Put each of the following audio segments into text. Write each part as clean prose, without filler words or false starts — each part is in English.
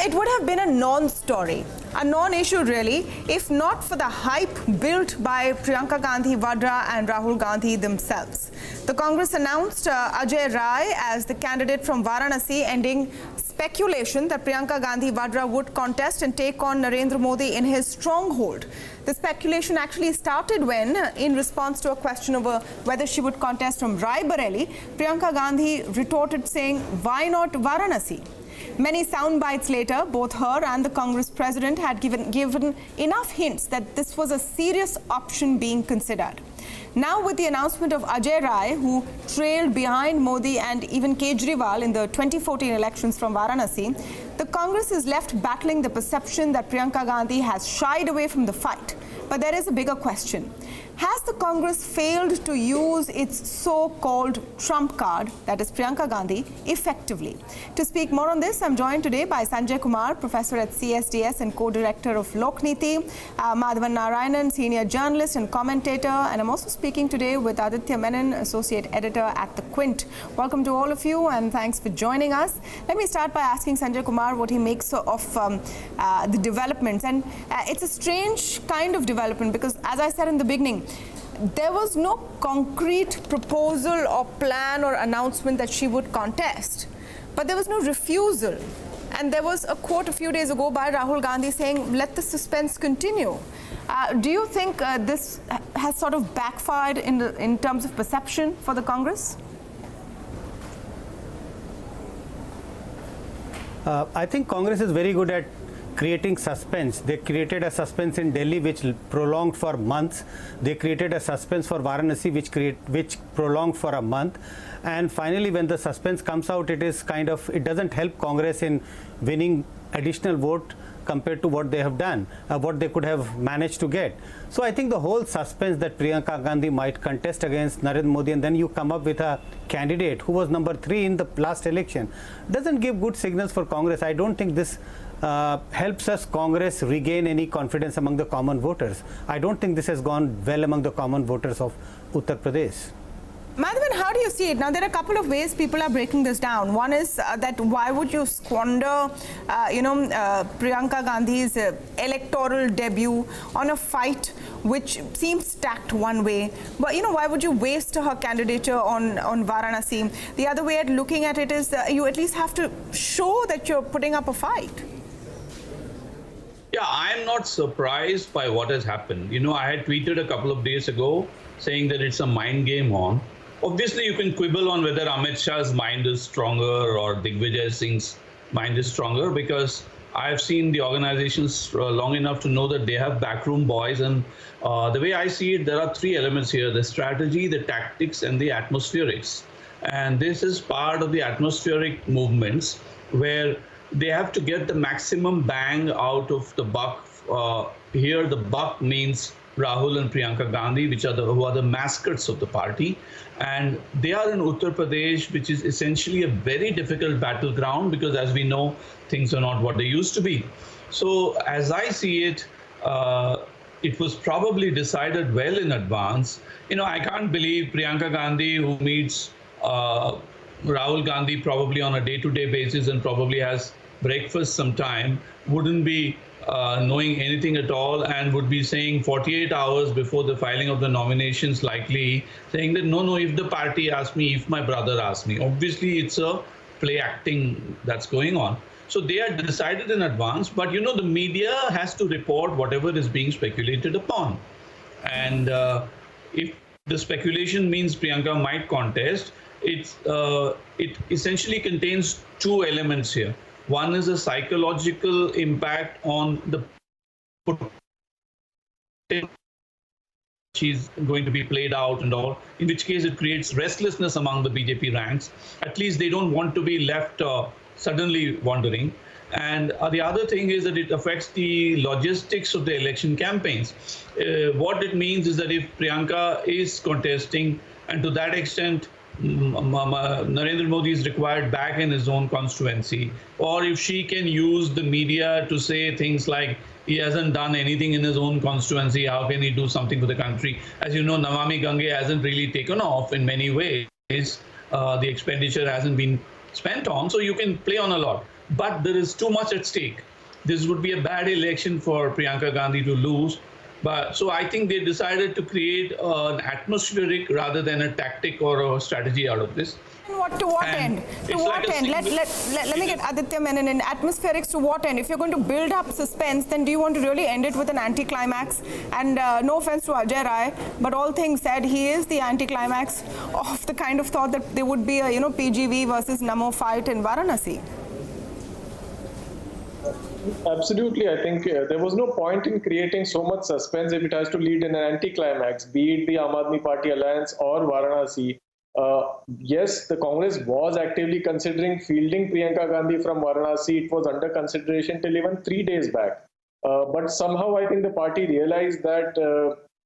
it would have been a non-story, a non-issue really, if not for the hype built by Priyanka Gandhi Vadra and Rahul Gandhi themselves. The Congress announced Ajay Rai as the candidate from Varanasi, ending speculation that Priyanka Gandhi Vadra would contest and take on Narendra Modi in his stronghold. The speculation actually started when, in response to a question over whether she would contest from Rai Bareli, Priyanka Gandhi retorted saying, "Why not Varanasi?" Many sound bites later, both her and the Congress president had given enough hints that this was a serious option being considered. Now, with the announcement of Ajay Rai, who trailed behind Modi and even Kejriwal in the 2014 elections from Varanasi, the Congress is left battling the perception that Priyanka Gandhi has shied away from the fight. But there is a bigger question. Has the Congress failed to use its so-called trump card, that is Priyanka Gandhi, effectively? To speak more on this, I'm joined today by Sanjay Kumar, professor at CSDS and co-director of Lokniti, Madhavan Narayanan, senior journalist and commentator, and I'm also speaking today with Aditya Menon, associate editor at the Quint. Welcome to all of you and thanks for joining us. Let me start by asking Sanjay Kumar what he makes of the developments. And it's a strange kind of development because, as I said in the beginning, there was no concrete proposal or plan or announcement that she would contest, but there was no refusal. And there was a quote a few days ago by Rahul Gandhi saying, "Let the suspense continue." Do you think this has sort of backfired in terms of perception for the Congress? I think Congress is very good at creating suspense. They created a suspense in Delhi which prolonged for months. They created a suspense for Varanasi which prolonged for a month. And finally, when the suspense comes out, it doesn't help Congress in winning additional vote compared to what they have done, what they could have managed to get. So I think the whole suspense that Priyanka Gandhi might contest against Narendra Modi, and then you come up with a candidate who was number 3 in the last election, doesn't give good signals for Congress. I don't think this helps us Congress regain any confidence among the common voters. I don't think this has gone well among the common voters of Uttar Pradesh. Madhavan, how do you see it? Now, there are a couple of ways people are breaking this down. One is that why would you squander, Priyanka Gandhi's electoral debut on a fight which seems stacked one way? But, why would you waste her candidature on Varanasi? The other way at looking at it is you at least have to show that you're putting up a fight. Yeah, I'm not surprised by what has happened. I had tweeted a couple of days ago saying that it's a mind game on. Obviously, you can quibble on whether Amit Shah's mind is stronger or Digvijay Singh's mind is stronger, because I've seen the organizations long enough to know that they have backroom boys. And the way I see it, there are 3 elements here: the strategy, the tactics, and the atmospherics. And this is part of the atmospheric movements where they have to get the maximum bang out of the buck. Here, the buck means Rahul and Priyanka Gandhi, who are the mascots of the party. And they are in Uttar Pradesh, which is essentially a very difficult battleground because, as we know, things are not what they used to be. So as I see it, it was probably decided well in advance. I can't believe Priyanka Gandhi, who meets Rahul Gandhi probably on a day-to-day basis and probably has breakfast sometime, wouldn't be knowing anything at all and would be saying 48 hours before the filing of the nominations, likely saying that no, if the party asks me, if my brother asks me. Obviously, it's a play acting that's going on. So they are decided in advance, but the media has to report whatever is being speculated upon. And if the speculation means Priyanka might contest, it essentially contains 2 elements here. One is a psychological impact on the she's going to be played out and all, in which case it creates restlessness among the BJP ranks. At least they don't want to be left suddenly wandering. And the other thing is that it affects the logistics of the election campaigns. What it means is that if Priyanka is contesting, and to that extent Narendra Modi is required back in his own constituency, or if she can use the media to say things like, he hasn't done anything in his own constituency, how can he do something for the country? As you know, Namami Gange hasn't really taken off in many ways. The expenditure hasn't been spent on, so you can play on a lot. but there is too much at stake. This would be a bad election for Priyanka Gandhi to lose. But so I think they decided to create an atmospheric rather than a tactic or a strategy out of this. And to what And end? To it's what like a end? Let me get Aditya Menon in. Atmospherics to what end? If you're going to build up suspense, then do you want to really end it with an anticlimax? And no offense to Ajay Rai, but all things said, he is the anticlimax of the kind of thought that there would be a PGV versus Namo fight in Varanasi. Absolutely. I think there was no point in creating so much suspense if it has to lead in an anticlimax, be it the Aam Aadmi Party alliance or Varanasi. Yes, the Congress was actively considering fielding Priyanka Gandhi from Varanasi. It was under consideration till even 3 days back. But somehow I think the party realized that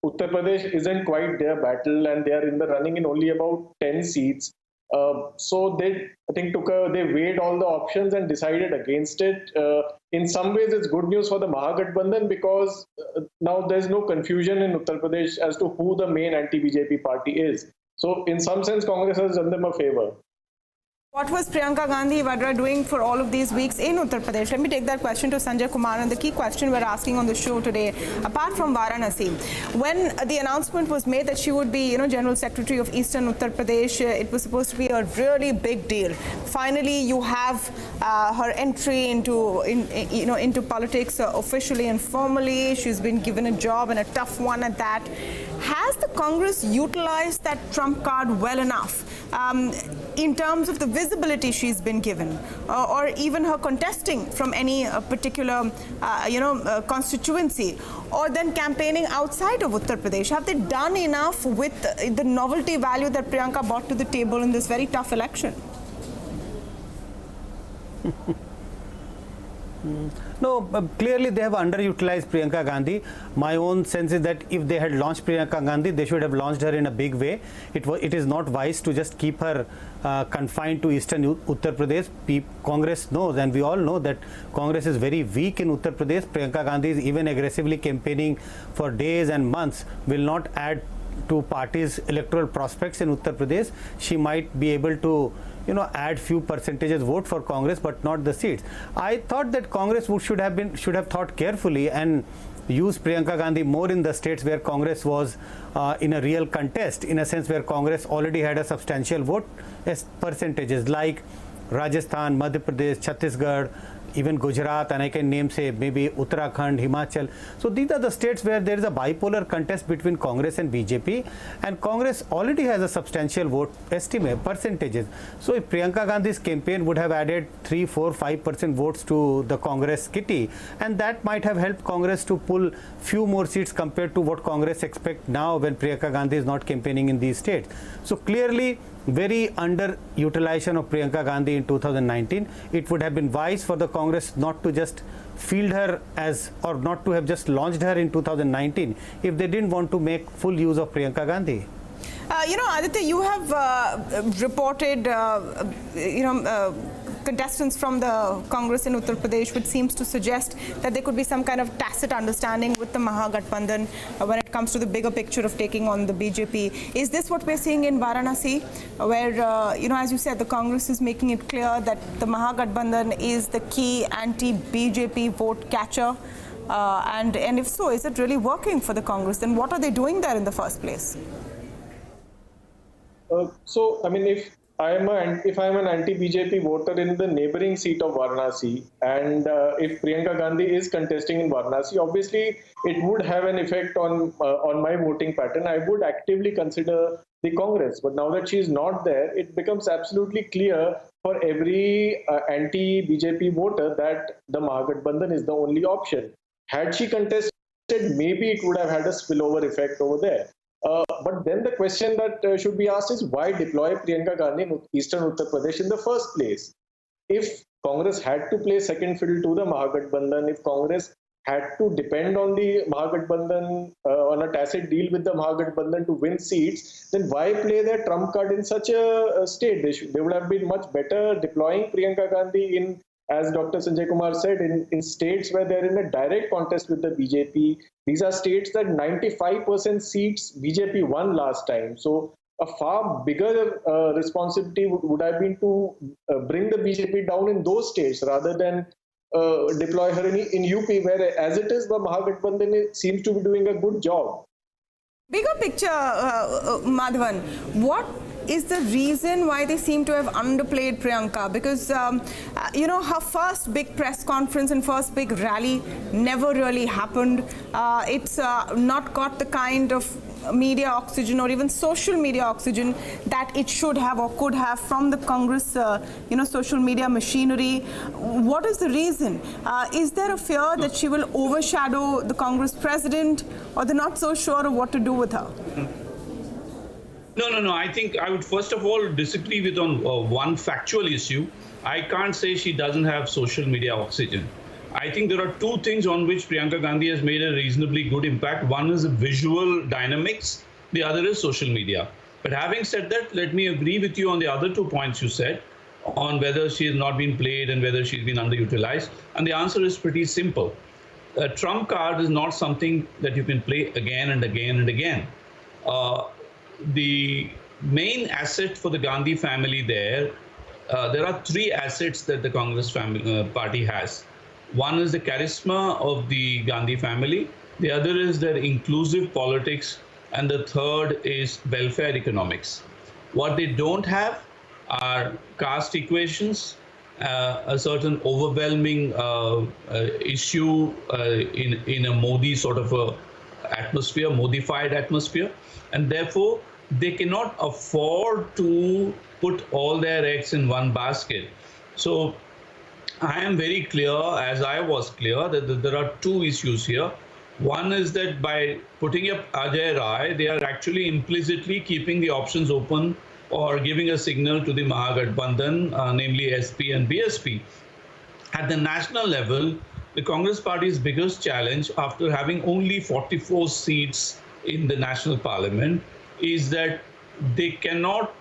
Uttar Pradesh isn't quite their battle and they are in the running in only about 10 seats. So they, I think, they weighed all the options and decided against it. In some ways, it's good news for the Mahagathbandhan because now there's no confusion in Uttar Pradesh as to who the main anti-BJP party is. So in some sense, Congress has done them a favor. What was Priyanka Gandhi Vadra doing for all of these weeks in Uttar Pradesh? Let me take that question to Sanjay Kumar. And the key question we're asking on the show today, apart from Varanasi, when the announcement was made that she would be, General Secretary of Eastern Uttar Pradesh, it was supposed to be a really big deal. Finally, you have her entry into politics officially and formally. She's been given a job and a tough one at that. Has the Congress utilized that trump card well enough in terms of the visibility she's been given, or even her contesting from any particular, constituency, or then campaigning outside of Uttar Pradesh? Have they done enough with the novelty value that Priyanka brought to the table in this very tough election? No, clearly they have underutilized Priyanka Gandhi. My own sense is that if they had launched Priyanka Gandhi, they should have launched her in a big way. It is not wise to just keep her confined to eastern Uttar Pradesh. Congress knows, and we all know, that Congress is very weak in Uttar Pradesh. Priyanka Gandhi is even aggressively campaigning for days and months, will not add to party's electoral prospects in Uttar Pradesh. She might be able to add few percentages vote for Congress, but not the seats. I thought that Congress should have thought carefully and used Priyanka Gandhi more in the states where Congress was in a real contest, in a sense where Congress already had a substantial vote as percentages, like Rajasthan, Madhya Pradesh, Chhattisgarh, even Gujarat, and I can name, say, maybe Uttarakhand, Himachal. So these are the states where there is a bipolar contest between Congress and BJP, and Congress already has a substantial vote estimate, percentages. So if Priyanka Gandhi's campaign would have added 3, 4, 5% votes to the Congress kitty, and that might have helped Congress to pull few more seats compared to what Congress expect now when Priyanka Gandhi is not campaigning in these states. So clearly, very underutilization of Priyanka Gandhi in 2019. It would have been wise for the Congress not to just field her or not to have just launched her in 2019 if they didn't want to make full use of Priyanka Gandhi. Aditya, you have reported, contestants from the Congress in Uttar Pradesh, which seems to suggest that there could be some kind of tacit understanding with the Mahagathbandhan when it comes to the bigger picture of taking on the BJP. Is this what we're seeing in Varanasi, where, as you said, the Congress is making it clear that the Mahagathbandhan is the key anti-BJP vote catcher? And if so, is it really working for the Congress? Then what are they doing there in the first place? If I am an anti-BJP voter in the neighboring seat of Varanasi, and if Priyanka Gandhi is contesting in Varanasi, obviously it would have an effect on my voting pattern. I would actively consider the Congress, but now that she is not there, it becomes absolutely clear for every anti-BJP voter that the Mahagathbandhan is the only option. Had she contested, maybe it would have had a spillover effect over there. But then the question that should be asked is, why deploy Priyanka Gandhi in eastern Uttar Pradesh in the first place? If Congress had to play second fiddle to the Mahagathbandhan, if Congress had to depend on the Mahagathbandhan, on a tacit deal with the Mahagathbandhan to win seats, then why play their trump card in such a state? They would have been much better deploying Priyanka Gandhi in, as Dr. Sanjay Kumar said, in states where they're in a direct contest with the BJP. These are states that 95% seats BJP won last time. So a far bigger responsibility would have been to bring the BJP down in those states rather than deploy her in UP, where as it is, the Mahagathbandhan seems to be doing a good job. Bigger picture, Madhavan, what is the reason why they seem to have underplayed Priyanka? Because, her first big press conference and first big rally never really happened. It's not got the kind of media oxygen or even social media oxygen that it should have or could have from the Congress, social media machinery. What is the reason? Is there a fear that she will overshadow the Congress president, or they're not so sure of what to do with her? No. I think I would first of all disagree with on one factual issue. I can't say she doesn't have social media oxygen. I think there are two things on which Priyanka Gandhi has made a reasonably good impact. One is the visual dynamics. The other is social media. But having said that, let me agree with you on the other 2 points you said on whether she has not been played and whether she's been underutilized. And the answer is pretty simple. A trump card is not something that you can play again and again and again. The main asset for the Gandhi family there are three assets that the Congress party has. One is the charisma of the Gandhi family. The other is their inclusive politics. And the third is welfare economics. What they don't have are caste equations, a certain overwhelming issue in a Modi sort of a atmosphere, modified atmosphere. And therefore, they cannot afford to put all their eggs in one basket. So I am very clear, as I was clear, that there are two issues here. One is that by putting up Ajay Rai, they are actually implicitly keeping the options open or giving a signal to the Mahagathbandhan, namely SP and BSP. At the national level, the Congress party's biggest challenge, after having only 44 seats in the national parliament, is that they cannot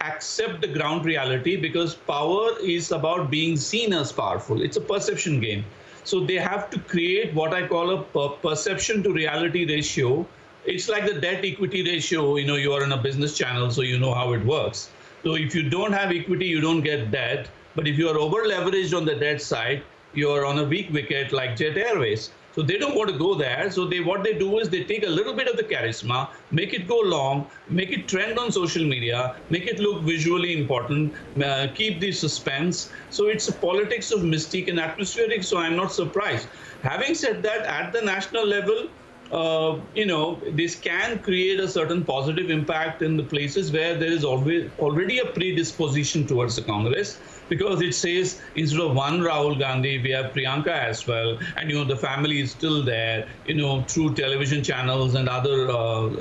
accept the ground reality, because power is about being seen as powerful. It's a perception game. So they have to create what I call a perception to reality ratio. It's like the debt equity ratio. You are in a business channel, so you know how it works. So if you don't have equity, you don't get debt. But if you are over leveraged on the debt side, you are on a weak wicket like Jet Airways. So they don't want to go there. So what they do is they take a little bit of the charisma, make it go long, make it trend on social media, make it look visually important, keep the suspense. So it's a politics of mystique and atmospheric. So I'm not surprised. Having said that, at the national level, this can create a certain positive impact in the places where there is already a predisposition towards the Congress, because it says instead of one Rahul Gandhi, we have Priyanka as well, and the family is still there, through television channels and other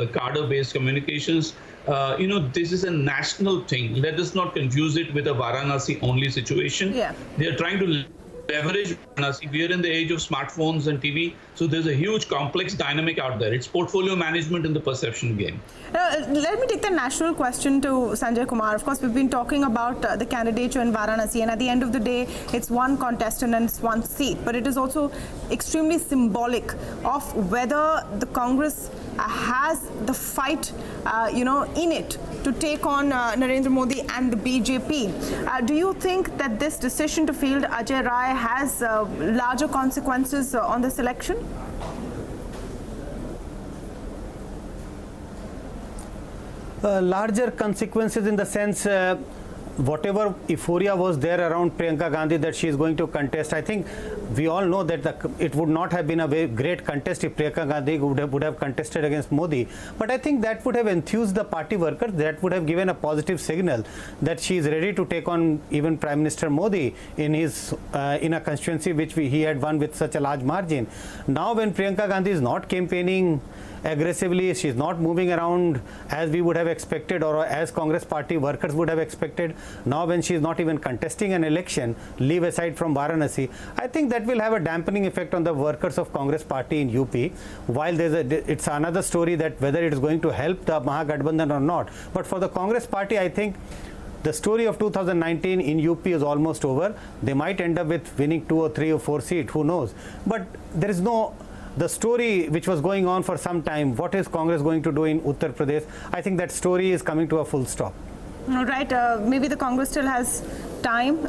cadre-based communications. This is a national thing. Let us not confuse it with a Varanasi-only situation. Yeah. They are trying to leverage Varanasi. We are in the age of smartphones and TV, so there's a huge complex dynamic out there. It's portfolio management in the perception game. Let me take the national question to Sanjay Kumar. Of course, we've been talking about the candidature in Varanasi, and at the end of the day, it's one contestant and it's one seat. But it is also extremely symbolic of whether the Congress has the fight, in it to take on Narendra Modi and the BJP. Do you think that this decision to field Ajay Rai has larger consequences on this election? Larger consequences in the sense whatever euphoria was there around Priyanka Gandhi that she is going to contest. I think we all know that it would not have been a very great contest if Priyanka Gandhi would have contested against Modi. But I think that would have enthused the party workers. That would have given a positive signal that she is ready to take on even Prime Minister Modi in a constituency which he had won with such a large margin. Now when Priyanka Gandhi is not campaigning aggressively, she's not moving around as we would have expected or as Congress party workers would have expected. Now when she is not even contesting an election, leave aside from Varanasi, I think that will have a dampening effect on the workers of Congress party in UP. While it's another story that whether it is going to help the Mahagathbandhan or not. But for the Congress party, I think the story of 2019 in UP is almost over. They might end up with winning 2 or 3 or 4 seats, who knows. But there is no the story which was going on for some time, what is Congress going to do in Uttar Pradesh, I think that story is coming to a full stop. All right, maybe the Congress still has time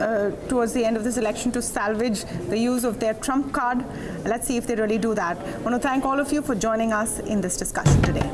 towards the end of this election to salvage the use of their trump card. Let's see if they really do that. I want to thank all of you for joining us in this discussion today.